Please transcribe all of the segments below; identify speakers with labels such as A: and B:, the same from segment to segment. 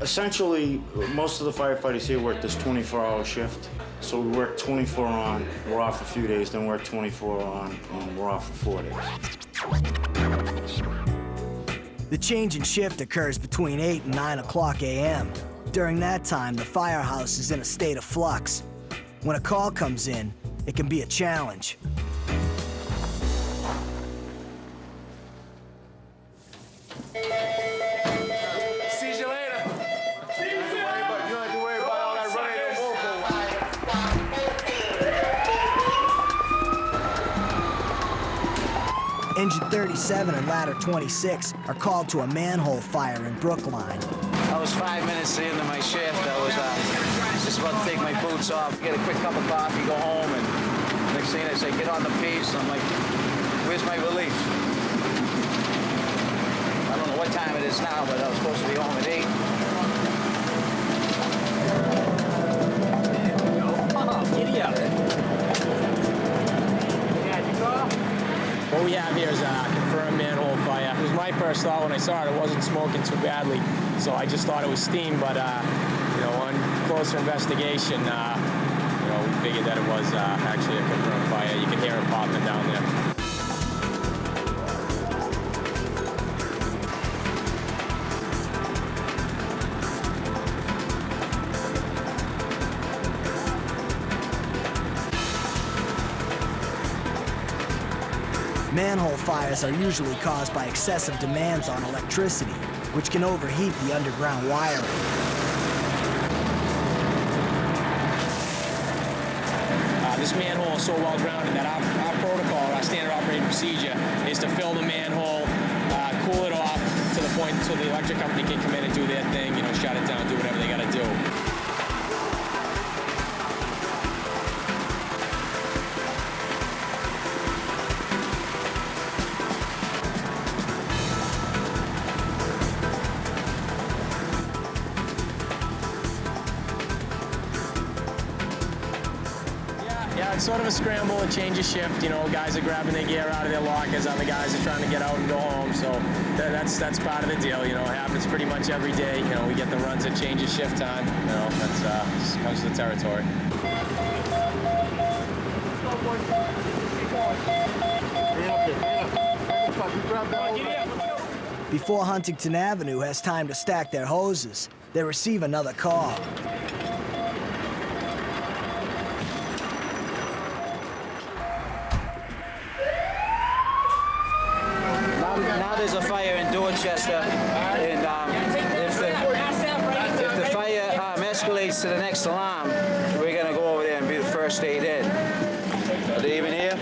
A: Essentially, most of the firefighters here work this 24-hour shift. So we work 24 on, we're off a few days, then work 24 on, and we're off for 4 days.
B: The change in shift occurs between 8 and 9 o'clock a.m. During that time, the firehouse is in a state of flux. When a call comes in, it can be a challenge.
C: See you later. See you later. You don't have to worry about all that running and
B: Engine 37 and ladder 26 are called to a manhole fire in Brookline.
D: I was 5 minutes into my shift. I was just about to take my boots off, get a quick cup of coffee, go home, and next thing I say, get on the piece. I'm like, where's my relief? I don't know what time it is now, but I was supposed to be home at 8. Giddy up.
E: What we have here is a confirmed manhole fire. It was my first thought when I saw it. It wasn't smoking too badly, so I just thought it was steam. But you know, on closer investigation, you know, we figured that it was actually a confirmed fire. You can hear it popping down there.
B: Manhole fires are usually caused by excessive demands on electricity, which can overheat the underground wiring.
E: This manhole is so well grounded that our protocol, our standard operating procedure, is to fill the manhole, cool it off to the point so the electric company can come in and do their thing, you know, shut it down, do whatever they got to do. Yeah, it's sort of a scramble, a change of shift. You know, guys are grabbing their gear out of their lockers, other guys are trying to get out and go home. So that's part of the deal. You know, it happens pretty much every day. You know, we get the runs at change of shift time. You know, that's just comes with the territory.
B: Before Huntington Avenue has time to stack their hoses, they receive another call.
D: Now there's a fire in Dorchester, and if the fire escalates to the next alarm, we're going to go over there and be the first aid in. Are they even here?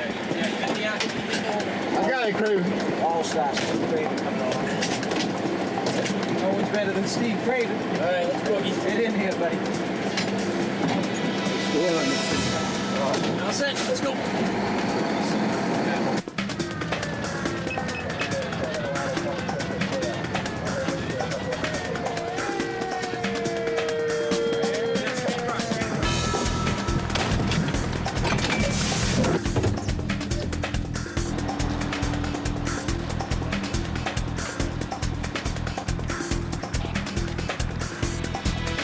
C: I got it, Craven.
D: All stars. Craven coming on. No one's better than Steve Craven. All right, let's go. Get in here, buddy.
E: All set, let's go.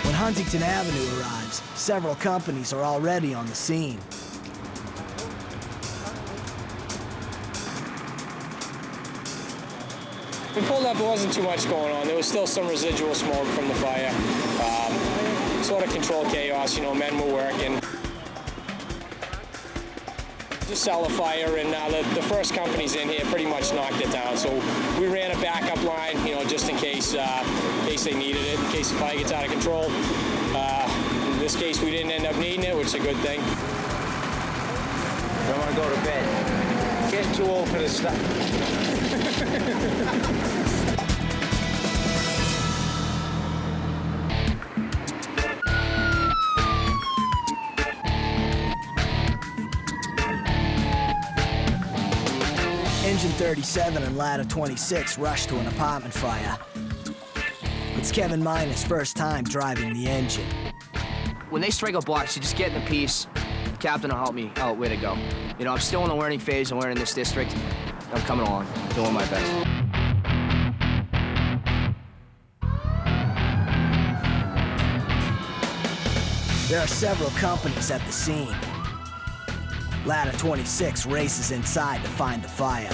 B: When Huntington Avenue arrives, several companies are already on the scene.
E: We pulled up, there wasn't too much going on. There was still some residual smoke from the fire. Sort of controlled chaos, you know, men were working. Just sell the fire, and the first companies in here pretty much knocked it down. So we ran a backup line, you know, just in case they needed it, in case the fire gets out of control. In this case, we didn't end up needing it, which is a good thing.
D: Don't want to go to bed. Getting too old for this stuff.
B: Engine 37 and ladder 26 rush to an apartment fire. It's Kevin Miner's first time driving the engine.
F: When they strike a box, you just get in a piece. Captain will help me out where to go. You know, I'm still in the learning phase. I'm learning this district. I'm coming along, doing my best.
B: There are several companies at the scene. Ladder 26 races inside to find the fire.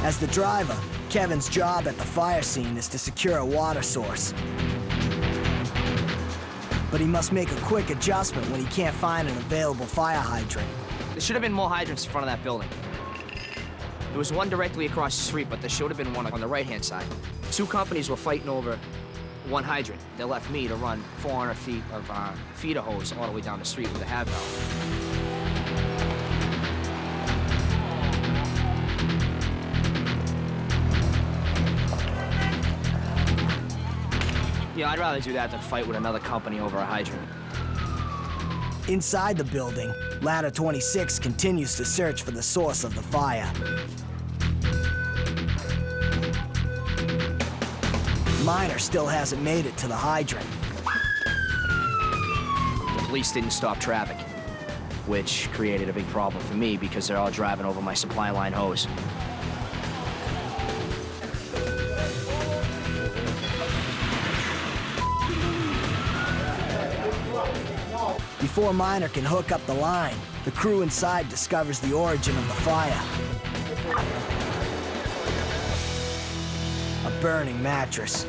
B: As the driver, Kevin's job at the fire scene is to secure a water source. But he must make a quick adjustment when he can't find an available fire hydrant.
F: There should have been more hydrants in front of that building. There was one directly across the street, but there should have been one on the right-hand side. Two companies were fighting over one hydrant. They left me to run 400 feet of feeder hose all the way down the street with a half valve. Yeah, I'd rather do that than fight with another company over a hydrant.
B: Inside the building, Ladder 26 continues to search for the source of the fire. Miner still hasn't made it to the hydrant.
F: The police didn't stop traffic, which created a big problem for me because they're all driving over my supply line hose.
B: Before Miner can hook up the line, the crew inside discovers the origin of the fire. A burning mattress.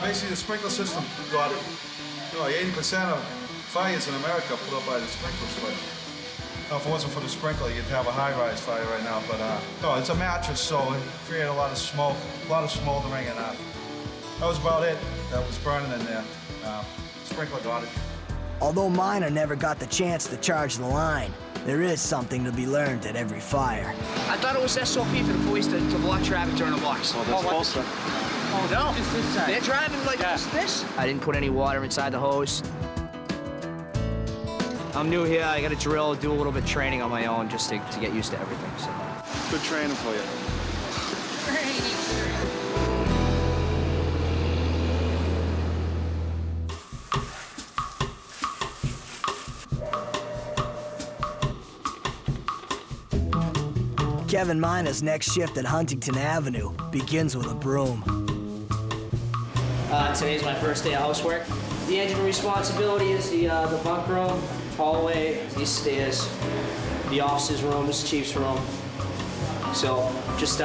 G: Basically, the sprinkler system got it. You know, 80% of fires in America put up by the sprinklers. But if it wasn't for the sprinkler, you'd have a high-rise fire right now. But no, it's a mattress, so it created a lot of smoke, a lot of smoldering, and that was about it. That was burning in there. Sprinkler got it.
B: Although Miner never got the chance to charge the line, there is something to be learned at every fire.
F: I thought it was SOP for the police to block traffic during a blocks.
C: Oh, they're supposed to.
F: Oh, no. Just this side. They're driving like this? I didn't put any water inside the hose. I'm new here. I got to drill, do a little bit of training on my own just to get used to everything. So.
C: Good training for you.
B: Kevin Miner's next shift at Huntington Avenue begins with a broom.
F: Today's my first day of housework. The engine responsibility is the bunk room, hallway, these stairs, the officer's room, this chief's room. So just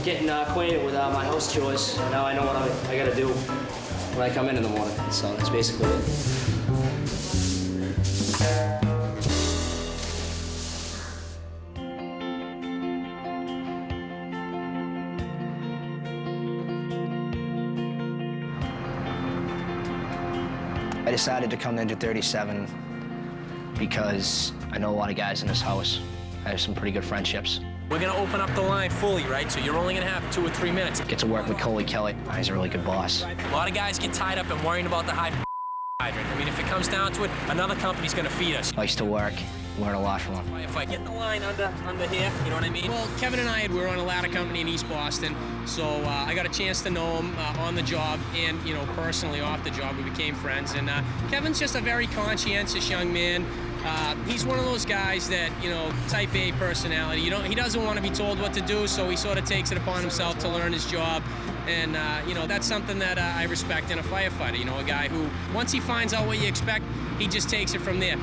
F: getting acquainted with my house chores. Now I know what I gotta do when I come in the morning. So that's basically it. I decided to come into 37 because I know a lot of guys in this house. I have some pretty good friendships.
E: We're gonna open up the line fully, right? So you're only gonna have 2 or 3 minutes.
F: Get to work with Coley Kelly. He's a really good boss.
E: A lot of guys get tied up in worrying about the hydrant. I mean, if it comes down to it, another company's gonna feed us.
F: Likes to work, learn a lot from him.
E: If I get the line under here, you know what I mean? Well, Kevin and I were on a ladder company in East Boston, so I got a chance to know him on the job and, you know, personally off the job. We became friends, and Kevin's just a very conscientious young man. He's one of those guys that, you know, type A personality. He doesn't want to be told what to do, so he sort of takes it upon himself to learn his job. And, you know, that's something that I respect in a firefighter. You know, a guy who, once he finds out what you expect, he just takes it from there.